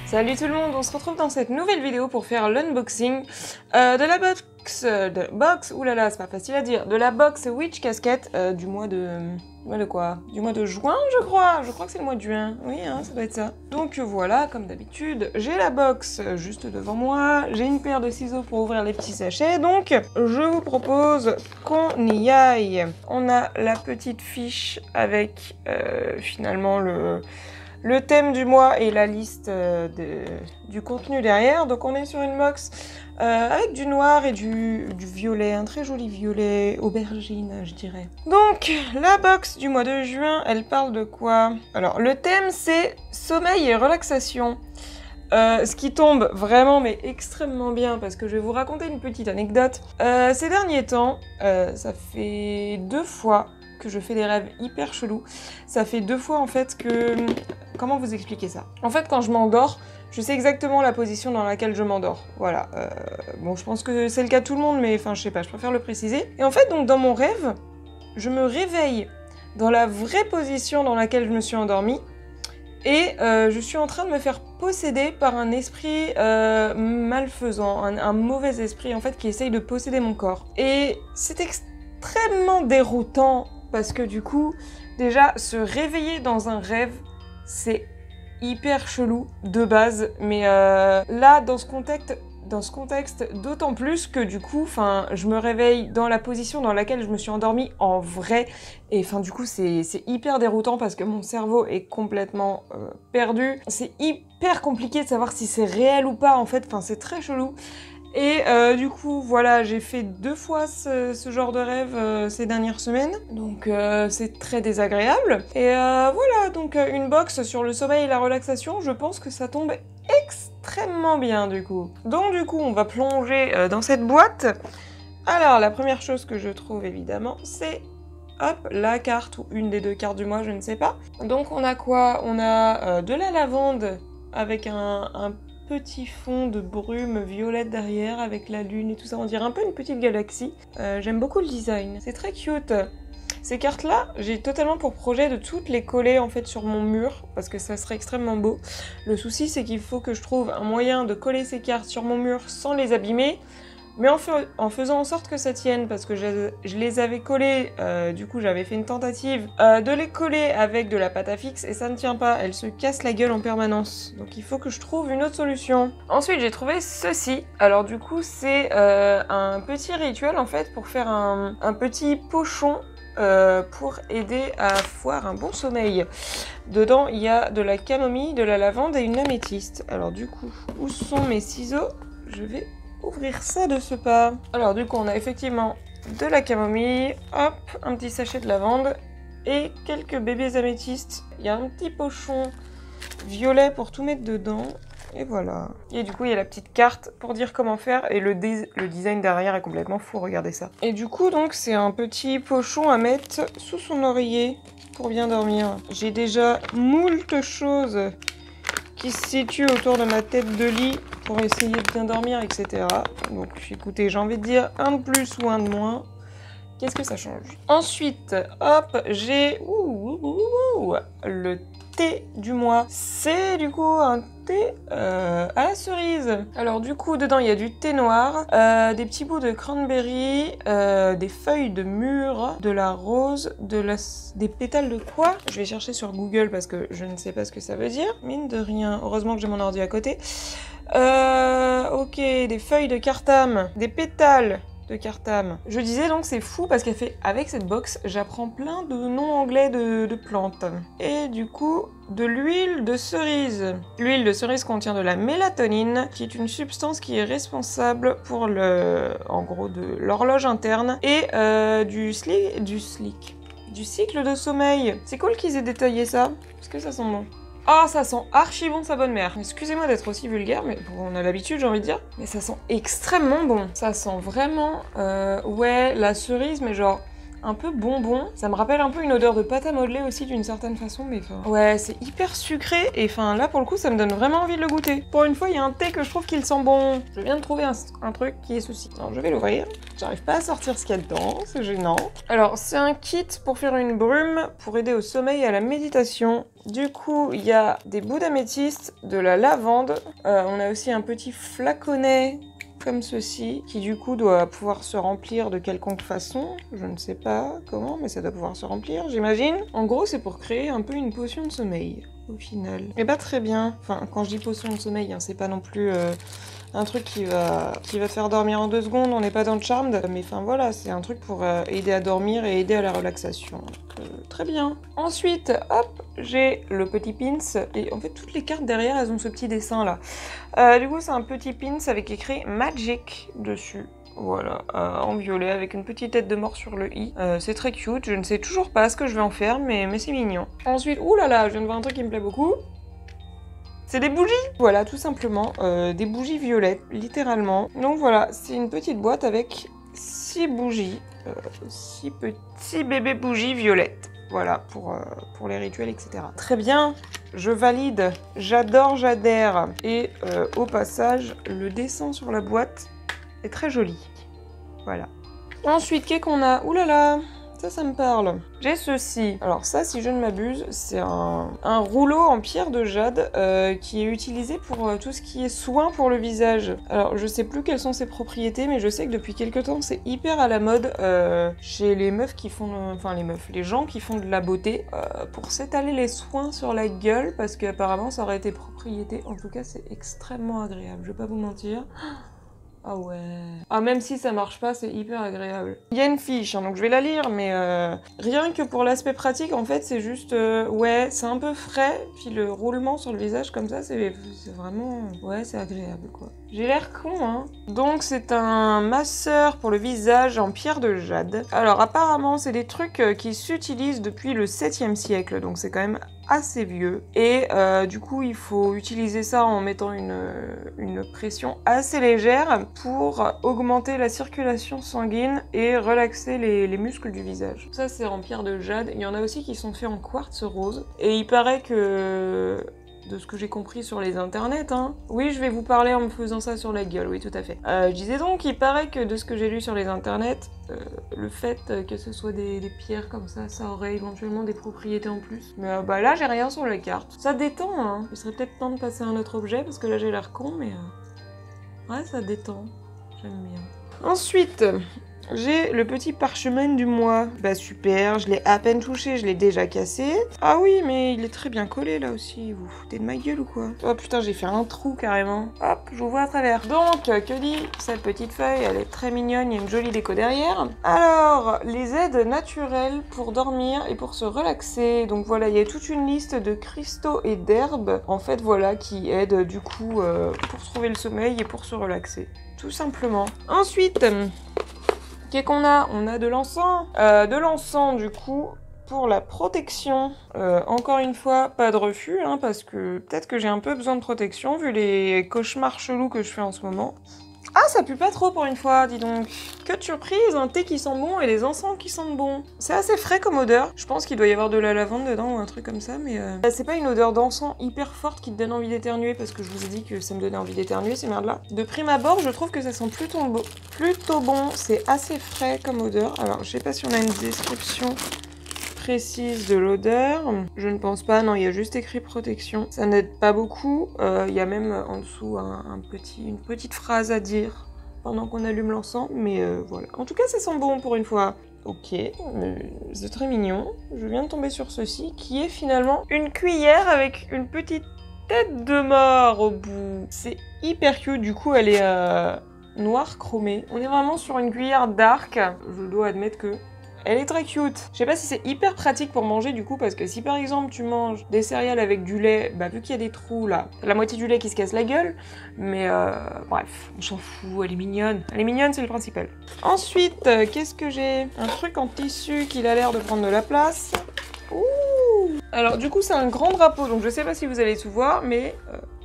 Salut tout le monde, on se retrouve dans cette nouvelle vidéo pour faire l'unboxing de la box, oulala c'est pas facile à dire, de la box Witch Casquette du mois de quoi? Du mois de juin je crois que c'est le mois de juin, oui hein, ça doit être ça. Donc voilà, comme d'habitude, j'ai la box juste devant moi, j'ai une paire de ciseaux pour ouvrir les petits sachets, donc je vous propose qu'on y aille. On a la petite fiche avec finalement le thème du mois et la liste du contenu derrière. Donc on est sur une box avec du noir et du violet, un très joli violet aubergine je dirais. Donc la box du mois de juin, elle parle de quoi? Alors le thème c'est sommeil et relaxation. Ce qui tombe vraiment mais extrêmement bien parce que je vais vous raconter une petite anecdote. Ces derniers temps, ça fait 2 fois que je fais des rêves hyper chelous. Ça fait 2 fois en fait que... Comment vous expliquer ça? En fait quand je m'endors, je sais exactement la position dans laquelle je m'endors. Voilà. Bon je pense que c'est le cas de tout le monde mais enfin je sais pas, je préfère le préciser. Et en fait donc dans mon rêve, je me réveille dans la vraie position dans laquelle je me suis endormie. Et je suis en train de me faire posséder par un esprit malfaisant, un mauvais esprit en fait qui essaye de posséder mon corps. Et c'est extrêmement déroutant parce que du coup, déjà se réveiller dans un rêve, c'est hyper chelou de base. Mais là, dans ce contexte, d'autant plus que du coup, je me réveille dans la position dans laquelle je me suis endormie en vrai. Et du coup, c'est hyper déroutant parce que mon cerveau est complètement perdu. C'est hyper compliqué de savoir si c'est réel ou pas en fait. C'est très chelou. Et du coup, voilà, j'ai fait 2 fois ce genre de rêve ces dernières semaines. Donc c'est très désagréable. Et voilà, donc une box sur le sommeil et la relaxation, je pense que ça tombe extrêmement bien du coup. Donc du coup, on va plonger dans cette boîte. Alors, la première chose que je trouve évidemment, c'est... Hop, la carte ou une des 2 cartes du mois, je ne sais pas. Donc on a quoi? On a de la lavande avec un petit fond de brume violette derrière avec la lune et tout ça. On dirait un peu une petite galaxie. J'aime beaucoup le design. C'est très cute. Ces cartes-là, j'ai totalement pour projet de toutes les coller en fait sur mon mur parce que ça serait extrêmement beau. Le souci, c'est qu'il faut que je trouve un moyen de coller ces cartes sur mon mur sans les abîmer. Mais en faisant en sorte que ça tienne, parce que je les avais collées, du coup j'avais fait une tentative de les coller avec de la pâte à fixe et ça ne tient pas, elle se casse la gueule en permanence. Donc il faut que je trouve une autre solution. Ensuite j'ai trouvé ceci. Alors du coup c'est un petit rituel en fait pour faire un petit pochon pour aider à avoir un bon sommeil. Dedans il y a de la camomille, de la lavande et une améthyste. Alors du coup, où sont mes ciseaux? Je vais ouvrir ça de ce pas. Alors du coup on a effectivement de la camomille, hop, un petit sachet de lavande et quelques bébés améthystes. Il y a un petit pochon violet pour tout mettre dedans. Et voilà. Et du coup il y a la petite carte pour dire comment faire et le design derrière est complètement fou, regardez ça. Et du coup donc c'est un petit pochon à mettre sous son oreiller pour bien dormir. J'ai déjà moult choses qui se situent autour de ma tête de lit pour essayer de bien dormir, etc. Donc écoutez, j'ai envie de dire un de plus ou un de moins. Qu'est-ce que ça change? Ensuite, hop, j'ai le thé du mois. C'est du coup un thé à la cerise. Alors du coup, dedans il y a du thé noir, des petits bouts de cranberry, des feuilles de mûre, de la rose, des pétales de quoi? Je vais chercher sur Google parce que je ne sais pas ce que ça veut dire. Mine de rien, heureusement que j'ai mon ordi à côté. Ok, des feuilles de cartame, des pétales de cartame. Je disais donc c'est fou parce qu'avec cette box, j'apprends plein de noms anglais de plantes. Et du coup, de l'huile de cerise. L'huile de cerise contient de la mélatonine, qui est une substance qui est responsable pour en gros, de l'horloge interne et du cycle de sommeil. C'est cool qu'ils aient détaillé ça, parce que ça sent bon. Oh, ça sent archi bon sa bonne mère. Excusez-moi d'être aussi vulgaire, mais on a l'habitude, j'ai envie de dire. Mais ça sent extrêmement bon. Ça sent vraiment, ouais, la cerise, mais genre un peu bonbon. Ça me rappelle un peu une odeur de pâte à modeler aussi d'une certaine façon, mais enfin... Ouais, c'est hyper sucré et enfin là pour le coup ça me donne vraiment envie de le goûter. Pour une fois il y a un thé que je trouve qu'il sent bon. Je viens de trouver un truc qui est ceci. Alors je vais l'ouvrir. J'arrive pas à sortir ce qu'il y a dedans, c'est gênant. Alors c'est un kit pour faire une brume, pour aider au sommeil et à la méditation. Du coup, il y a des bouts d'améthyste, de la lavande. On a aussi un petit flaconnet comme ceci, qui du coup doit pouvoir se remplir de quelconque façon. Je ne sais pas comment, mais ça doit pouvoir se remplir, j'imagine. En gros, c'est pour créer un peu une potion de sommeil, au final. Et bah très bien. Enfin, quand je dis potion de sommeil, hein, c'est pas non plus... un truc qui va faire dormir en 2 secondes, on n'est pas dans le charme, mais enfin voilà, c'est un truc pour aider à dormir et aider à la relaxation. Donc, très bien. Ensuite, hop, j'ai le petit pins, et en fait toutes les cartes derrière, elles ont ce petit dessin là. Du coup, c'est un petit pins avec écrit Magic dessus. Voilà, en violet avec une petite tête de mort sur le i. C'est très cute, je ne sais toujours pas ce que je vais en faire, mais c'est mignon. Ensuite, oulala, je viens de voir un truc qui me plaît beaucoup. C'est des bougies! Voilà, tout simplement, des bougies violettes, littéralement. Donc voilà, c'est une petite boîte avec 6 bougies, 6 petits bébés bougies violettes. Voilà, pour les rituels, etc. Très bien, je valide, j'adore, j'adhère. Et au passage, le dessin sur la boîte est très joli. Voilà. Ensuite, qu'est-ce qu'on a? Ouh là là! Ça me parle. J'ai ceci. Alors ça, si je ne m'abuse, c'est un rouleau en pierre de jade qui est utilisé pour tout ce qui est soin pour le visage. Alors je sais plus quelles sont ses propriétés, mais je sais que depuis quelques temps, c'est hyper à la mode chez les meufs qui font... Enfin les gens qui font de la beauté pour s'étaler les soins sur la gueule, parce qu'apparemment ça aurait été propriété. En tout cas, c'est extrêmement agréable, je vais pas vous mentir. Ah ouais. Ah, même si ça marche pas, c'est hyper agréable. Il y a une fiche, hein, donc je vais la lire, mais rien que pour l'aspect pratique, en fait, c'est juste... ouais, c'est un peu frais, puis le roulement sur le visage comme ça, c'est vraiment... Ouais, c'est agréable, quoi. J'ai l'air con, hein. Donc, c'est un masseur pour le visage en pierre de jade. Alors, apparemment, c'est des trucs qui s'utilisent depuis le 7e siècle, donc c'est quand même assez vieux. Et du coup, il faut utiliser ça en mettant une pression assez légère pour augmenter la circulation sanguine et relaxer les muscles du visage. Ça, c'est en pierre de jade. Il y en a aussi qui sont faits en quartz rose. Et il paraît que... de ce que j'ai compris sur les internets, hein. Oui, je vais vous parler en me faisant ça sur la gueule, oui, tout à fait. Je disais donc, il paraît que de ce que j'ai lu sur les internets, le fait que ce soit des pierres comme ça aurait éventuellement des propriétés en plus. Mais bah là, j'ai rien sur la carte. Ça détend, hein. Il serait peut-être temps de passer à un autre objet, parce que là, j'ai l'air con, mais... ouais, ça détend. J'aime bien. Ensuite... j'ai le petit parchemin du mois. Bah super, je l'ai à peine touché, je l'ai déjà cassé. Ah oui, mais il est très bien collé là aussi. Vous foutez de ma gueule ou quoi? Oh putain, j'ai fait un trou carrément. Hop, je vous vois à travers. Donc, que dit cette petite feuille? Elle est très mignonne, il y a une jolie déco derrière. Alors, les aides naturelles pour dormir et pour se relaxer. Donc voilà, il y a toute une liste de cristaux et d'herbes, en fait, voilà, qui aident du coup pour trouver le sommeil et pour se relaxer. Tout simplement. Ensuite... qu'est-ce qu'on a? On a de l'encens. De l'encens, du coup, pour la protection. Encore une fois, pas de refus, hein, parce que peut-être que j'ai un peu besoin de protection, vu les cauchemars chelous que je fais en ce moment. Ah, ça pue pas trop pour une fois, dis donc. Que de surprise, un thé qui sent bon et des encens qui sentent bon. C'est assez frais comme odeur. Je pense qu'il doit y avoir de la lavande dedans ou un truc comme ça, mais... c'est pas une odeur d'encens hyper forte qui te donne envie d'éternuer, parce que je vous ai dit que ça me donnait envie d'éternuer, ces merdes-là. De prime abord, je trouve que ça sent plutôt bon. C'est assez frais comme odeur. Alors, je sais pas si on a une description... précise de l'odeur. Je ne pense pas, non, il y a juste écrit protection. Ça n'aide pas beaucoup. Il y a même en dessous une petite phrase à dire pendant qu'on allume l'encens, mais voilà. En tout cas, ça sent bon pour une fois. Ok, c'est très mignon. Je viens de tomber sur ceci, qui est finalement une cuillère avec une petite tête de mort au bout. C'est hyper cute, du coup, elle est noire chromée. On est vraiment sur une cuillère d'arc. Je dois admettre que elle est très cute. Je sais pas si c'est hyper pratique pour manger du coup, parce que si par exemple tu manges des céréales avec du lait, bah vu qu'il y a des trous là, la moitié du lait qui se casse la gueule, mais bref, on s'en fout, elle est mignonne. Elle est mignonne, c'est le principal. Ensuite, qu'est-ce que j'ai? Un truc en tissu qui a l'air de prendre de la place. Ouh! Alors du coup c'est un grand drapeau, donc je sais pas si vous allez tout voir, mais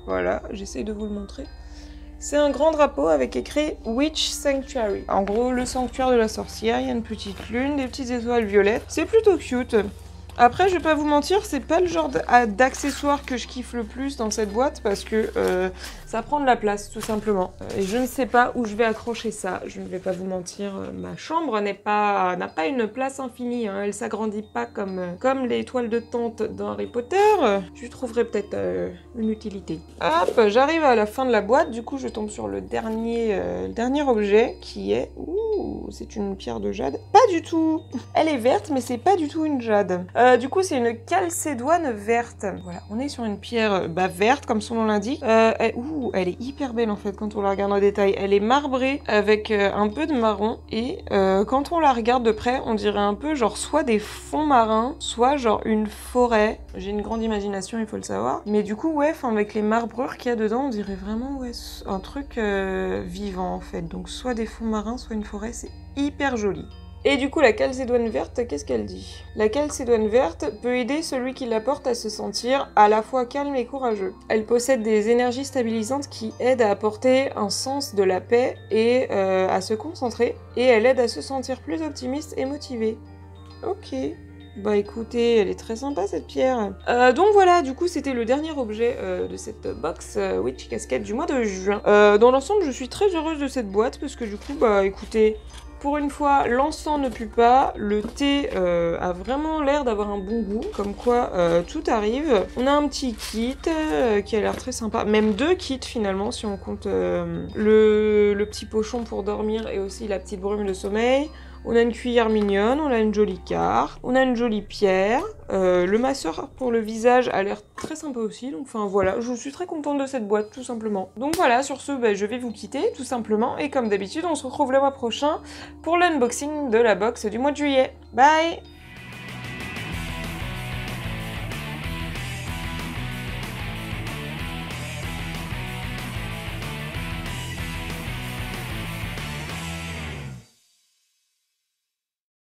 voilà, j'essaye de vous le montrer. C'est un grand drapeau avec écrit Witch Sanctuary. En gros, le sanctuaire de la sorcière, il y a une petite lune, des petites étoiles violettes. C'est plutôt cute. Après, je vais pas vous mentir, c'est pas le genre d'accessoire que je kiffe le plus dans cette boîte parce que ça prend de la place, tout simplement. Et je ne sais pas où je vais accrocher ça, je ne vais pas vous mentir. Ma chambre n'a pas une place infinie, hein. Elle s'agrandit pas comme les toiles de tente dans Harry Potter. Je trouverai peut-être une utilité. Hop, j'arrive à la fin de la boîte, du coup je tombe sur le dernier objet qui est... Ouh, c'est une pierre de jade. Pas du tout. Elle est verte, mais c'est pas du tout une jade. Du coup, c'est une calcédoine verte. Voilà, on est sur une pierre verte, comme son nom l'indique. Elle est hyper belle en fait quand on la regarde en détail. Elle est marbrée avec un peu de marron. Et quand on la regarde de près, on dirait un peu genre soit des fonds marins, soit genre une forêt. J'ai une grande imagination, il faut le savoir. Mais du coup, ouais, avec les marbrures qu'il y a dedans, on dirait vraiment un truc vivant en fait. Donc soit des fonds marins, soit une forêt, c'est hyper joli. Et du coup, la calcédoine verte, qu'est-ce qu'elle dit? La calcédoine verte peut aider celui qui la porte à se sentir à la fois calme et courageux. Elle possède des énergies stabilisantes qui aident à apporter un sens de la paix et à se concentrer. Et elle aide à se sentir plus optimiste et motivé. Ok. Bah écoutez, elle est très sympa cette pierre. Donc voilà, du coup c'était le dernier objet de cette box Witch Casquette du mois de juin. Dans l'ensemble, je suis très heureuse de cette boîte parce que du coup, bah écoutez... Pour une fois, l'encens ne pue pas, le thé a vraiment l'air d'avoir un bon goût, comme quoi tout arrive. On a un petit kit qui a l'air très sympa, même deux kits finalement si on compte le petit pochon pour dormir et aussi la petite brume de sommeil. On a une cuillère mignonne, on a une jolie carte, on a une jolie pierre. Le masseur pour le visage a l'air très sympa aussi, donc enfin voilà, je suis très contente de cette boîte tout simplement. Donc voilà, sur ce, je vais vous quitter tout simplement, et comme d'habitude, on se retrouve le mois prochain pour l'unboxing de la box du mois de juillet. Bye!